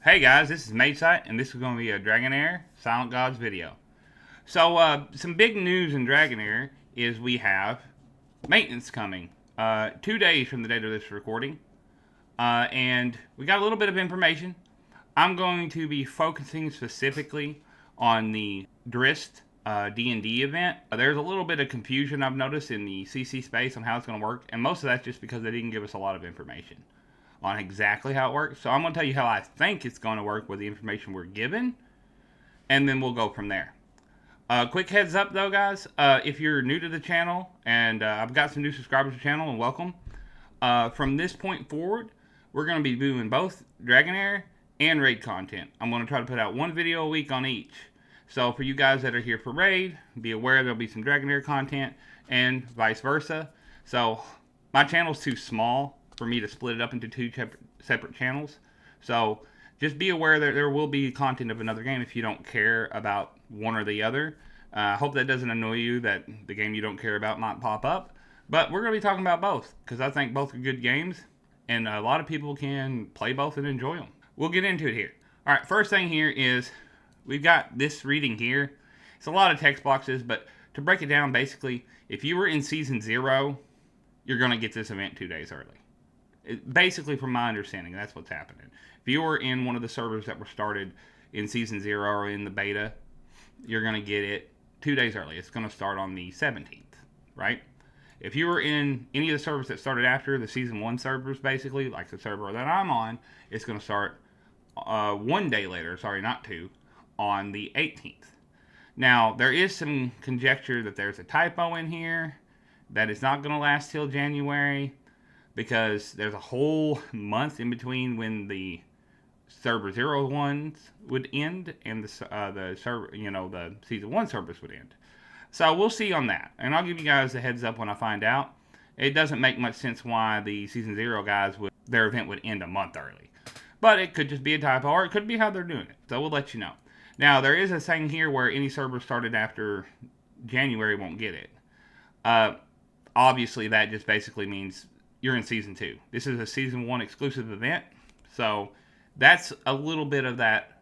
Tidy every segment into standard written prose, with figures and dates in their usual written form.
Hey guys, this is Matesight, and this is going to be a Dragonair Silent Gods video. So, some big news in Dragonair is we have maintenance coming 2 days from the date of this recording, and we got a little bit of information. I'm going to be focusing specifically on the Drizzt D&D event. There's a little bit of confusion I've noticed in the CC space on how it's going to work, and most of that's just because they didn't give us a lot of information on exactly how it works. So I'm going to tell you how I think it's going to work with the information we're given, and then we'll go from there. Quick heads up though, guys. If you're new to the channel, and I've got some new subscribers to the channel, and welcome. From this point forward, we're going to be doing both Dragonair and Raid content. I'm going to try to put out one video a week on each. So for you guys that are here for Raid, be aware there'll be some Dragonair content, and vice versa. So my channel's too small for me to split it up into two separate channels. So just be aware that there will be content of another game if you don't care about one or the other. I hope that doesn't annoy you that the game you don't care about might pop up. But we're going to be talking about both because I think both are good games and a lot of people can play both and enjoy them. We'll get into it here. Alright, first thing here is we've got this reading here. It's a lot of text boxes, but to break it down, basically, if you were in Season 0, you're going to get this event 2 days early. Basically, from my understanding, that's what's happening. If you were in one of the servers that were started in Season 0 or in the beta, you're going to get it 2 days early. It's going to start on the 17th, right? If you were in any of the servers that started after the Season 1 servers, basically, like the server that I'm on, it's going to start 1 day later, sorry, not 2, on the 18th. Now, there is some conjecture that there's a typo in here, that it's not going to last till January, because there's a whole month in between when the server 0 ones would end and the server, the season 1 servers would end. So we'll see on that, and I'll give you guys a heads up when I find out. It doesn't make much sense why the season 0 guys their event would end a month early, but it could just be a typo, or it could be how they're doing it. So we'll let you know. Now there is a thing here where any server started after January won't get it. Obviously, that just basically means you're in Season 2. This is a Season 1 exclusive event, so that's a little bit of that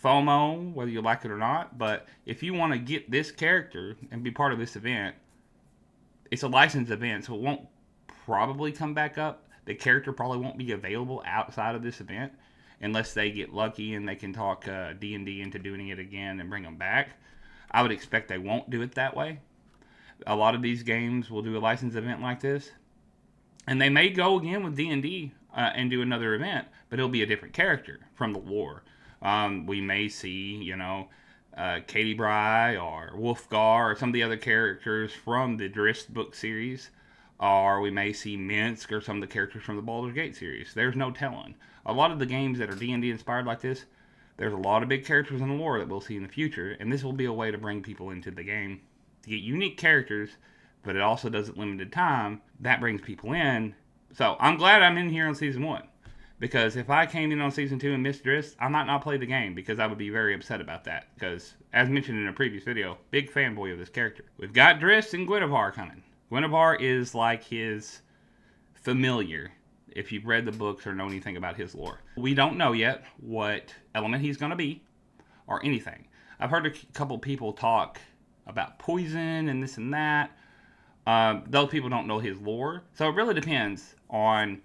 FOMO, whether you like it or not. But if you want to get this character and be part of this event, it's a licensed event, so it won't probably come back up. The character probably won't be available outside of this event unless they get lucky and they can talk D&D into doing it again and bring them back. I would expect they won't do it that way. A lot of these games will do a licensed event like this, and they may go again with D&D and do another event, but it'll be a different character from the lore. We may see, Katie Bry or Wolfgar or some of the other characters from the Drizzt book series, or we may see Minsk or some of the characters from the Baldur's Gate series. There's no telling. A lot of the games that are D&D inspired like this, there's a lot of big characters in the lore that we'll see in the future, and this will be a way to bring people into the game to get unique characters, but it also does it limited time. That brings people in. So I'm glad I'm in here on Season 1. Because if I came in on Season 2 and missed Drizzt, I might not play the game, because I would be very upset about that. Because, as mentioned in a previous video, big fanboy of this character. We've got Drizzt and Guinevere coming. Guinevere is like his familiar, if you've read the books or know anything about his lore. We don't know yet what element he's going to be, or anything. I've heard a couple people talk about poison and this and that. Those people don't know his lore. So it really depends on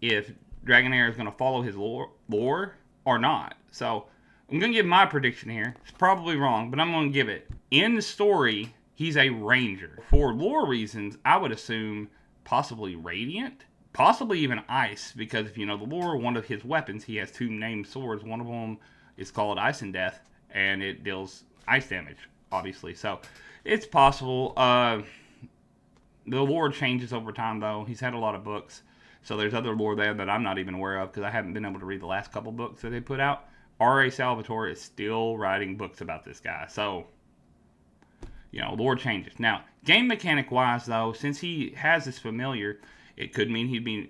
if Dragonair is going to follow his lore or not. So I'm going to give my prediction here. It's probably wrong, but I'm going to give it. In the story, he's a ranger. For lore reasons, I would assume possibly radiant, possibly even ice, because if you know the lore, one of his weapons, he has 2 named swords. One of them is called Ice and Death, and it deals ice damage, obviously. So it's possible. The lore changes over time, though. He's had a lot of books. So there's other lore there that I'm not even aware of because I haven't been able to read the last couple books that they put out. R.A. Salvatore is still writing books about this guy. So, lore changes. Now, game mechanic-wise, though, since he has this familiar, it could mean he'd be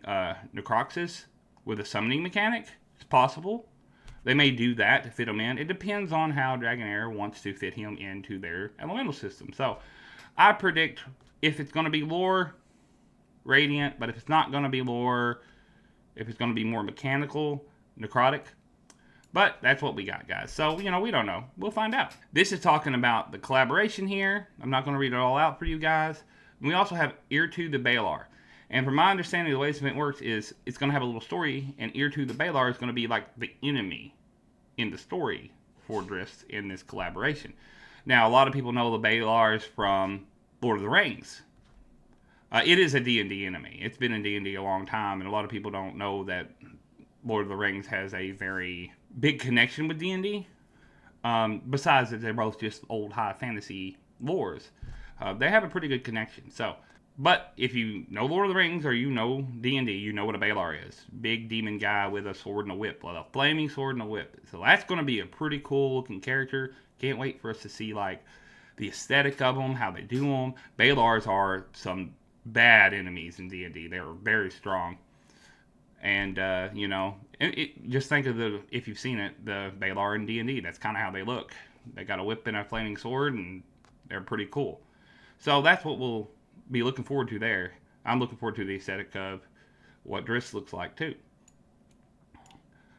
Necroxus with a summoning mechanic. It's possible. They may do that to fit him in. It depends on how Dragonair wants to fit him into their elemental system. So, I predict if it's going to be lore, radiant, but if it's not going to be lore, if it's going to be more mechanical, necrotic, But that's what we got, guys. So, we don't know. We'll find out. This is talking about the collaboration here. I'm not going to read it all out for you guys. We also have Ear-to the Balar. And from my understanding, the way this event works is it's going to have a little story, and Ear-to the Balar is going to be like the enemy in the story for Drizzt in this collaboration. Now, a lot of people know the Balars from Lord of the Rings. It is a D&D enemy. It's been in D&D a long time, and a lot of people don't know that Lord of the Rings has a very big connection with D&D. Besides that, they're both just old high fantasy lores. They have a pretty good connection. So, but if you know Lord of the Rings or you know D&D, you know what a Balar is. Big demon guy with a sword and a whip, with a flaming sword and a whip. So that's going to be a pretty cool looking character. Can't wait for us to see like the aesthetic of them, how they do them. Balars are some bad enemies in D&D. They're very strong. And, just think of if you've seen it, the Balar in D&D. That's kind of how they look. They got a whip and a flaming sword, and they're pretty cool. So that's what we'll be looking forward to there. I'm looking forward to the aesthetic of what Drizzt looks like, too.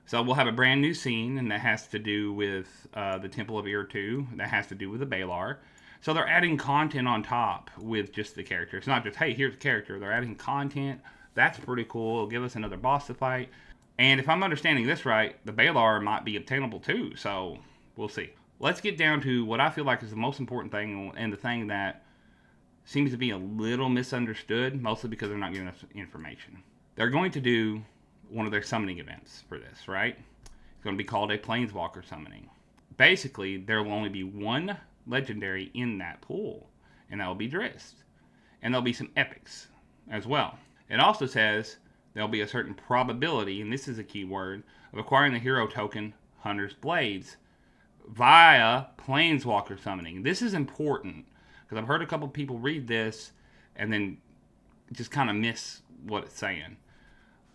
So we'll have a brand new scene, and that has to do with the Temple of Ear-to. That has to do with the Balar. So they're adding content on top with just the character. It's not just, hey, here's the character. They're adding content. That's pretty cool. It'll give us another boss to fight. And if I'm understanding this right, the Balar might be obtainable too. So we'll see. Let's get down to what I feel like is the most important thing, and the thing that seems to be a little misunderstood, mostly because they're not giving us information. They're going to do one of their summoning events for this, right? It's going to be called a Planeswalker summoning. Basically, there will only be one legendary in that pool, and that will be Drizzt. And there'll be some epics as well. It also says there'll be a certain probability, and this is a key word, of acquiring the hero token Hunter's Blades via Planeswalker summoning. This is important because I've heard a couple people read this and then just kind of miss what it's saying.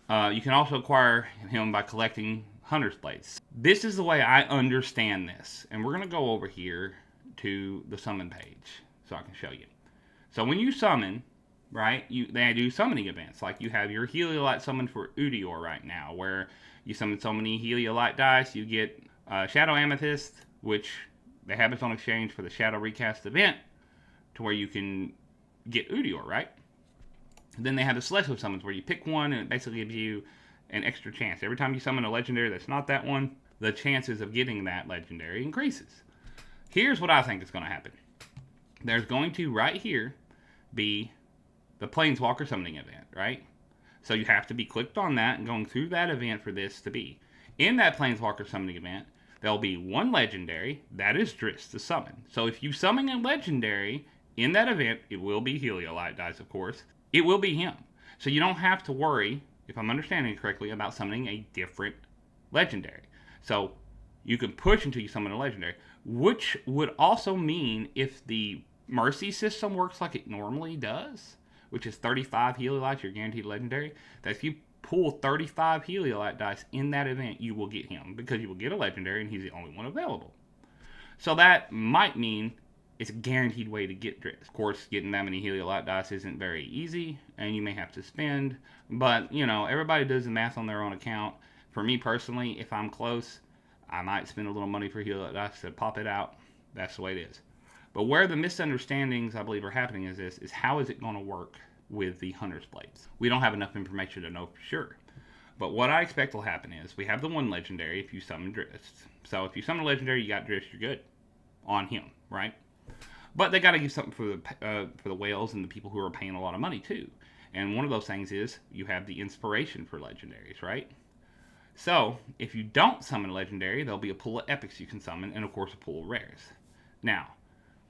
You can also acquire him by collecting Hunter's Blades. This is the way I understand this, and we're going to go over here to the summon page so I can show you. So when you summon, right, they do summoning events. Like you have your Heliolite summon for Udior right now, where you summon so many Heliolite dice, you get Shadow Amethyst, which they have it on exchange for the Shadow Recast event, to where you can get Udior, right? Then they have the Celestial summons, where you pick one, and it basically gives you an extra chance. Every time you summon a legendary that's not that one, the chances of getting that legendary increases. Here's what I think is going to happen. There's going to, right here, be the Planeswalker summoning event, right? So you have to be clicked on that and going through that event for this to be. In that Planeswalker summoning event, there'll be one legendary, that is Drizzt to summon. So if you summon a legendary in that event, it will be Heliolite dice, of course. It will be him. So you don't have to worry, if I'm understanding it correctly, about summoning a different legendary. So you can push until you summon a legendary, which would also mean if the Mercy system works like it normally does, which is 35 Heliolites, your guaranteed legendary, that if you pull 35 Heliolite dice in that event, you will get him, because you will get a legendary, and he's the only one available. So that might mean it's a guaranteed way to get Drizzt. Of course, getting that many Heliolite dice isn't very easy, and you may have to spend, but, everybody does the math on their own account. For me personally, if I'm close, I might spend a little money for Heliolite dice to pop it out. That's the way it is. But where the misunderstandings, I believe, are happening is how is it going to work with the Hunter's Blades? We don't have enough information to know for sure. But what I expect will happen is we have the one legendary if you summon Drizzt. So if you summon a legendary, you got Drizzt, you're good on him, right? But they got to give something for the whales and the people who are paying a lot of money too. And one of those things is you have the inspiration for legendaries, right? So if you don't summon a legendary, there'll be a pool of epics you can summon, and of course a pool of rares. Now,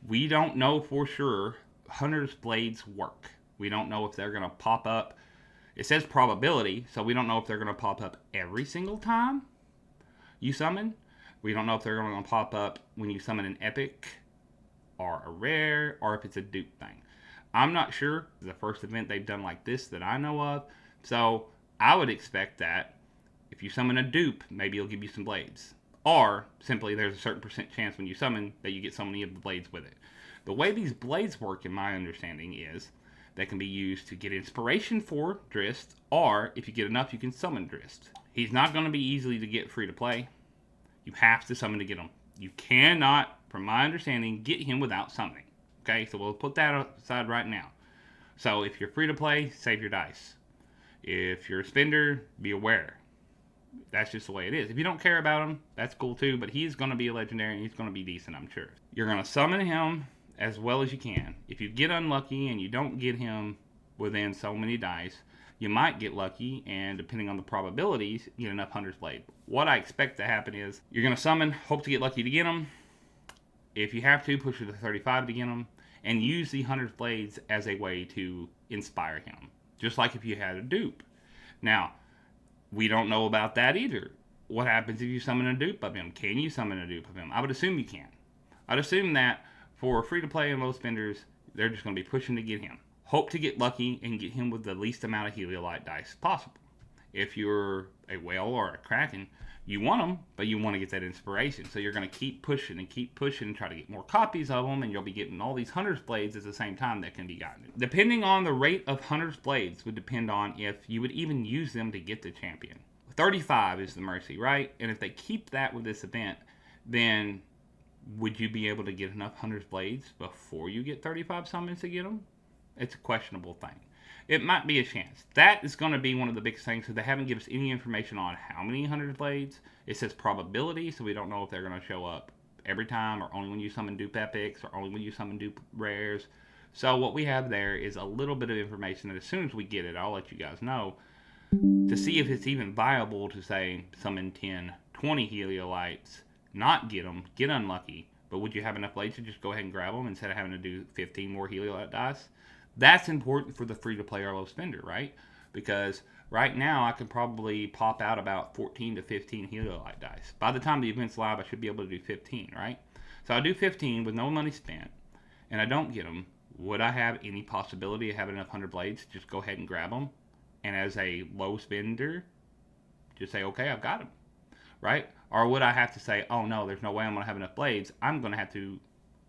we don't know for sure Hunter's Blades work. We don't know if they're going to pop up. It says probability, so we don't know if they're going to pop up every single time you summon. We don't know if they're going to pop up when you summon an epic or a rare, or if it's a dupe thing. I'm not sure. It's the first event they've done like this that I know of. So I would expect that if you summon a dupe, maybe it'll give you some blades. Or simply there's a certain percent chance when you summon that you get so many of the blades with it. The way these blades work, in my understanding, is they can be used to get inspiration for Drizzt, or if you get enough, you can summon Drizzt. He's not going to be easily to get free to play. You have to summon to get him. You cannot, from my understanding, get him without summoning. Okay, so we'll put that aside right now. So if you're free to play, save your dice. If you're a spender, be aware. That's just the way it is. If you don't care about him, that's cool too, but he's going to be a legendary and he's going to be decent, I'm sure. You're going to summon him as well as you can. If you get unlucky and you don't get him within so many dice, you might get lucky, and depending on the probabilities, get enough Hunter's Blade. What I expect to happen is you're going to summon, hope to get lucky to get him. If you have to, push it to 35 to get him, and use the Hunter's Blades as a way to inspire him, just like if you had a dupe. Now, we don't know about that either. What happens if you summon a dupe of him? Can you summon a dupe of him? I would assume you can. I'd assume that for free-to-play and low spenders, they're just going to be pushing to get him. Hope to get lucky and get him with the least amount of Heliolite dice possible. If you're a whale or a kraken, you want them, but you want to get that inspiration. So you're going to keep pushing and try to get more copies of them, and you'll be getting all these Hunter's Blades at the same time that can be gotten. Depending on the rate of Hunter's Blades would depend on if you would even use them to get the champion. 35 is the mercy, right? And if they keep that with this event, then would you be able to get enough Hunter's Blades before you get 35 summons to get them? It's a questionable thing. It might be a chance. That is going to be one of the biggest things. So they haven't given us any information on how many Hunter's Blades. It says probability, so we don't know if they're going to show up every time, or only when you summon dupe epics, or only when you summon dupe rares. So what we have there is a little bit of information that as soon as we get it, I'll let you guys know, to see if it's even viable to say summon 10, 20 Heliolites, not get them, get unlucky, but would you have enough blades to just go ahead and grab them instead of having to do 15 more Heliolite dice? That's important for the free-to-play or low spender, right? Because right now I can probably pop out about 14 to 15 Heliolite dice. By the time the event's live, I should be able to do 15, right? So I do 15 with no money spent, and I don't get them. Would I have any possibility of having enough 100 blades to just go ahead and grab them? And as a low spender, just say, okay, I've got them, right? Or would I have to say, oh no, there's no way I'm going to have enough blades. I'm going to have to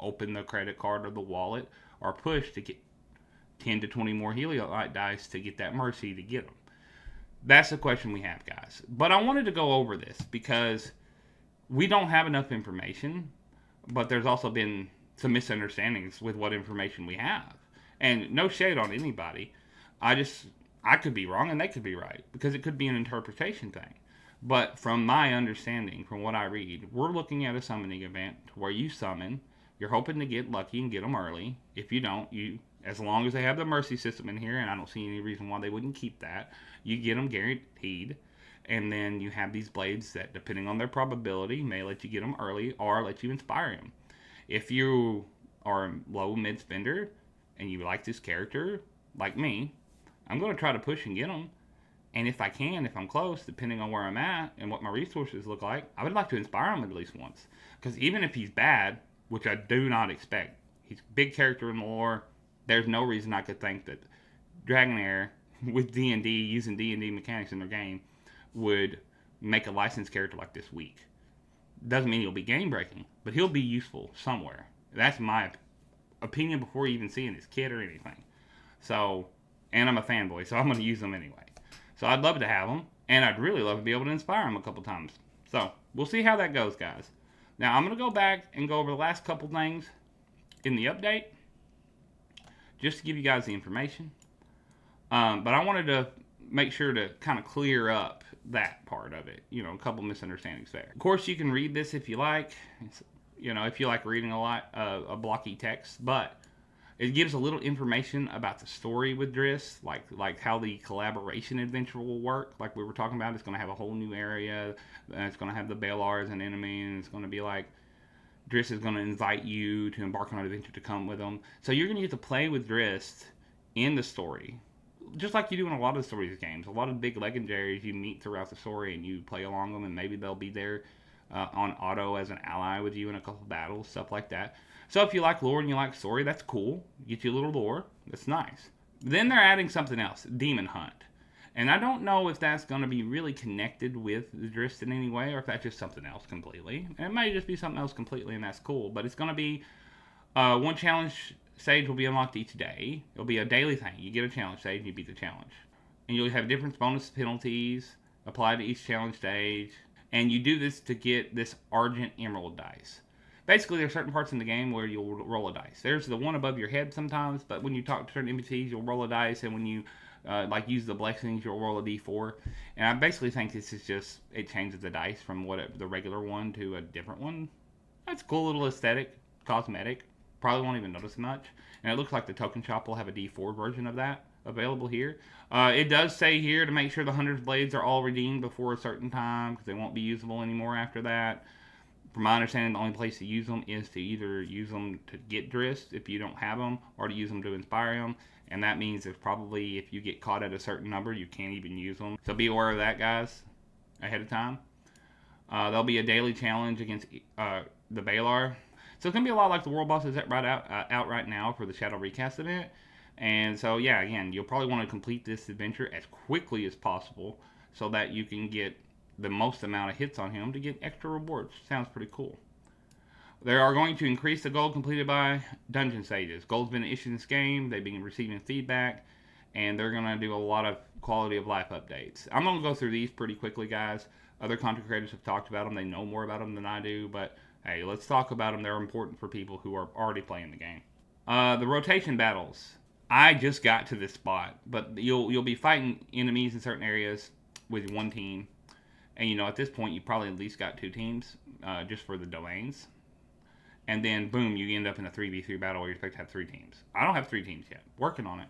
open the credit card or the wallet or push to get 10 to 20 more Heliolite dice to get that mercy to get them. That's the question we have, guys. But I wanted to go over this because we don't have enough information, but there's also been some misunderstandings with what information we have. And no shade on anybody. I could be wrong and they could be right, because it could be an interpretation thing. But from my understanding, from what I read, we're looking at a summoning event where you summon, you're hoping to get lucky and get them early. If you don't, as long as they have the mercy system in here, and I don't see any reason why they wouldn't keep that, you get them guaranteed. And then you have these blades that, depending on their probability, may let you get them early or let you inspire them. If you are a low mid spender and you like this character, like me, I'm going to try to push and get them. And if I can, if I'm close, depending on where I'm at and what my resources look like, I would like to inspire him at least once. Because even if he's bad, which I do not expect, he's a big character in the lore, there's no reason I could think that Dragonair, with D&D, using D&D mechanics in their game, would make a licensed character like this weak. Doesn't mean he'll be game-breaking, but he'll be useful somewhere. That's my opinion before even seeing his kit or anything. So, and I'm a fanboy, so I'm going to use them anyway. So I'd love to have him, and I'd really love to be able to inspire him a couple times. So, we'll see how that goes, guys. Now, I'm going to go back and go over the last couple things in the update, just to give you guys the information. But I wanted to make sure to kind of clear up that part of it. You know, a couple misunderstandings there. Of course, you can read this if you like. If you like reading a lot of blocky text. But it gives a little information about the story with Drizzt, like how the collaboration adventure will work. Like we were talking about, it's going to have a whole new area. And it's going to have the Balar as an enemy, and it's going to be like Drizzt is going to invite you to embark on an adventure to come with him. So you're going to get to play with Drizzt in the story, just like you do in a lot of stories games. A lot of big legendaries you meet throughout the story, and you play along them, and maybe they'll be there on auto as an ally with you in a couple battles, stuff like that. So if you like lore and you like story, that's cool. Get you a little lore. That's nice. Then they're adding something else, Demon Hunt. And I don't know if that's going to be really connected with the Drizzt in any way, or if that's just something else completely. And it may just be something else completely, and that's cool. But it's going to be one challenge stage will be unlocked each day. It'll be a daily thing. You get a challenge stage and you beat the challenge. And you'll have different bonus penalties applied to each challenge stage. And you do this to get this Argent Emerald dice. Basically, there are certain parts in the game where you'll roll a dice. There's the one above your head sometimes, but when you talk to certain NPCs, you'll roll a dice, and when you like use the blessings, you'll roll a d4. And I basically think this is just it changes the dice from the regular one to a different one. That's a cool little aesthetic, cosmetic. Probably won't even notice much. And it looks like the token shop will have a D4 version of that available here. It does say here to make sure the Hunter's Blades are all redeemed before a certain time because they won't be usable anymore after that. From my understanding, the only place to use them is to either use them to get Drizzt if you don't have them, or to use them to inspire them. And that means there's probably, if you get caught at a certain number, you can't even use them. So be aware of that, guys, ahead of time. There'll be a daily challenge against the Balar. So it's going to be a lot like the World Bosses that out right now for the Shadow Recast event. And so, yeah, again, you'll probably want to complete this adventure as quickly as possible so that you can get the most amount of hits on him to get extra rewards. Sounds pretty cool. They are going to increase the gold completed by dungeon stages. Gold's been an issue in this game. They've been receiving feedback, and they're going to do a lot of quality of life updates. I'm going to go through these pretty quickly, guys. Other content creators have talked about them. They know more about them than I do, but hey, let's talk about them. They're important for people who are already playing the game. The rotation battles. I just got to this spot, but you'll be fighting enemies in certain areas with one team. And, at this point, you probably at least got two teams just for the domains. And then, boom, you end up in a 3v3 battle where you expect to have three teams. I don't have three teams yet. Working on it.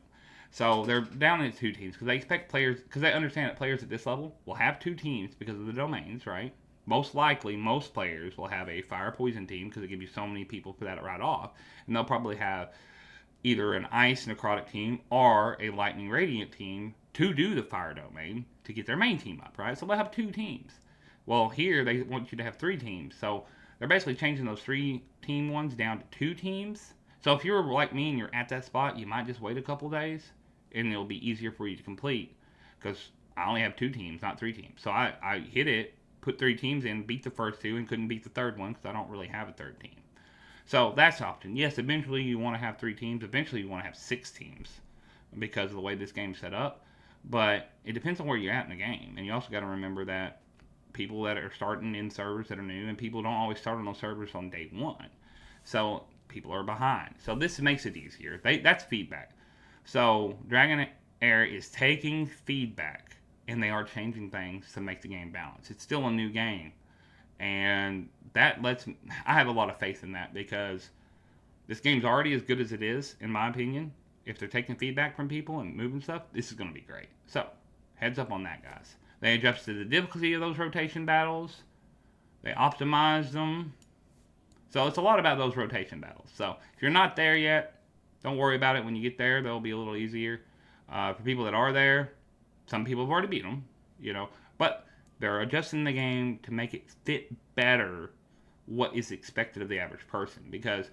So they're down into two teams because they expect players, because they understand that players at this level will have two teams because of the domains, right? Most likely, most players will have a fire poison team because they give you so many people for that right off. And they'll probably have either an ice necrotic team or a lightning radiant team to do the fire domain to get their main team up, right? So they'll have two teams. Well, here they want you to have three teams. So they're basically changing those three team ones down to two teams. So if you're like me and you're at that spot, you might just wait a couple days and it'll be easier for you to complete because I only have two teams, not three teams. So I hit it, put three teams in, beat the first two, and couldn't beat the third one because I don't really have a third team. So that's an option. Yes, eventually you want to have three teams. Eventually you want to have six teams because of the way this game's set up. But it depends on where you're at in the game. And you also got to remember that people that are starting in servers that are new, and people don't always start on those servers on day one. So people are behind. So this makes it easier. That's feedback. So Dragon Air is taking feedback, and they are changing things to make the game balance. It's still a new game. And that I have a lot of faith in that because this game's already as good as it is, in my opinion. If they're taking feedback from people and moving stuff, this is going to be great. So, heads up on that, guys. They adjusted the difficulty of those rotation battles. They optimized them. So, it's a lot about those rotation battles. So, if you're not there yet, don't worry about it. When you get there, they'll be a little easier. For people that are there, some people have already beat them, But they're adjusting the game to make it fit better what is expected of the average person. Because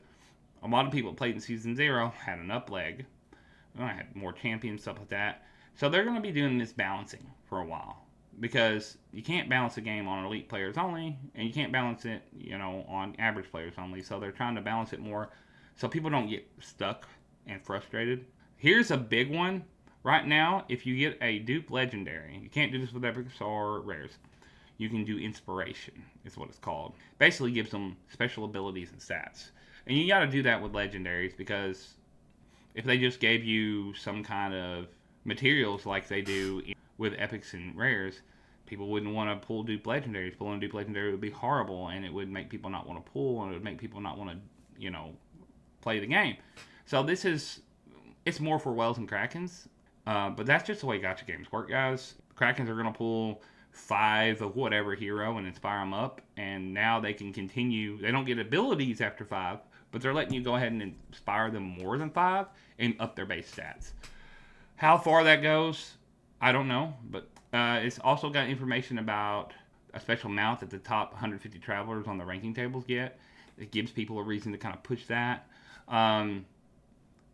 a lot of people that played in Season 0 had an up leg. I had more champions, stuff like that. So they're going to be doing this balancing for a while. Because you can't balance a game on elite players only, and you can't balance it, on average players only. So they're trying to balance it more so people don't get stuck and frustrated. Here's a big one. Right now, if you get a dupe legendary, you can't do this with epics or rares. You can do inspiration, is what it's called. Basically gives them special abilities and stats. And you got to do that with legendaries because if they just gave you some kind of materials like they do with epics and rares, people wouldn't want to pull dupe legendaries. Pulling dupe legendary would be horrible, and it would make people not want to pull, and it would make people not want to, play the game. So it's more for whales and krakens. But that's just the way gacha games work, guys. Krakens are going to pull 5 of whatever hero and inspire them up, and now they can continue. They don't get abilities after 5, but they're letting you go ahead and inspire them more than 5 and up their base stats. How far that goes, I don't know, but it's also got information about a special mount that the top 150 travelers on the ranking tables get. It gives people a reason to kind of push that.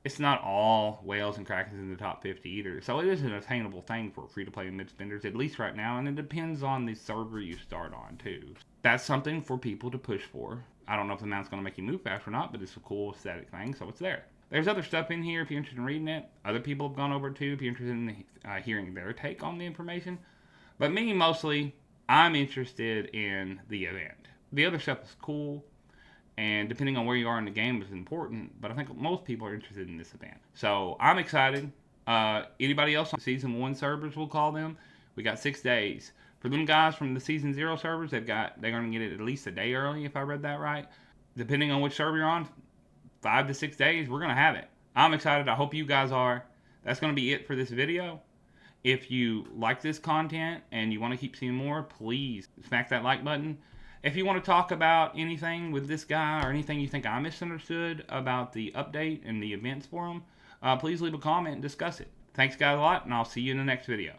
It's not all whales and krakens in the top 50 either. So it is an attainable thing for free-to-play and mid-spenders, at least right now, and it depends on the server you start on, too. That's something for people to push for. I don't know if the mount's going to make you move fast or not, but it's a cool aesthetic thing, so it's there. There's other stuff in here if you're interested in reading it. Other people have gone over it, too, if you're interested in hearing their take on the information. But me, mostly, I'm interested in the event. The other stuff is cool, and depending on where you are in the game is important, but I think most people are interested in this event. So I'm excited. Anybody else on Season 1 servers, we'll call them, we got 6 days. For them guys from the Season 0 servers, they're going to get it at least a day early, if I read that right. Depending on which server you're on, 5 to 6 days, we're going to have it. I'm excited. I hope you guys are. That's going to be it for this video. If you like this content and you want to keep seeing more, please smack that like button. If you want to talk about anything with this guy or anything you think I misunderstood about the update and the events for him, please leave a comment and discuss it. Thanks guys a lot, and I'll see you in the next video.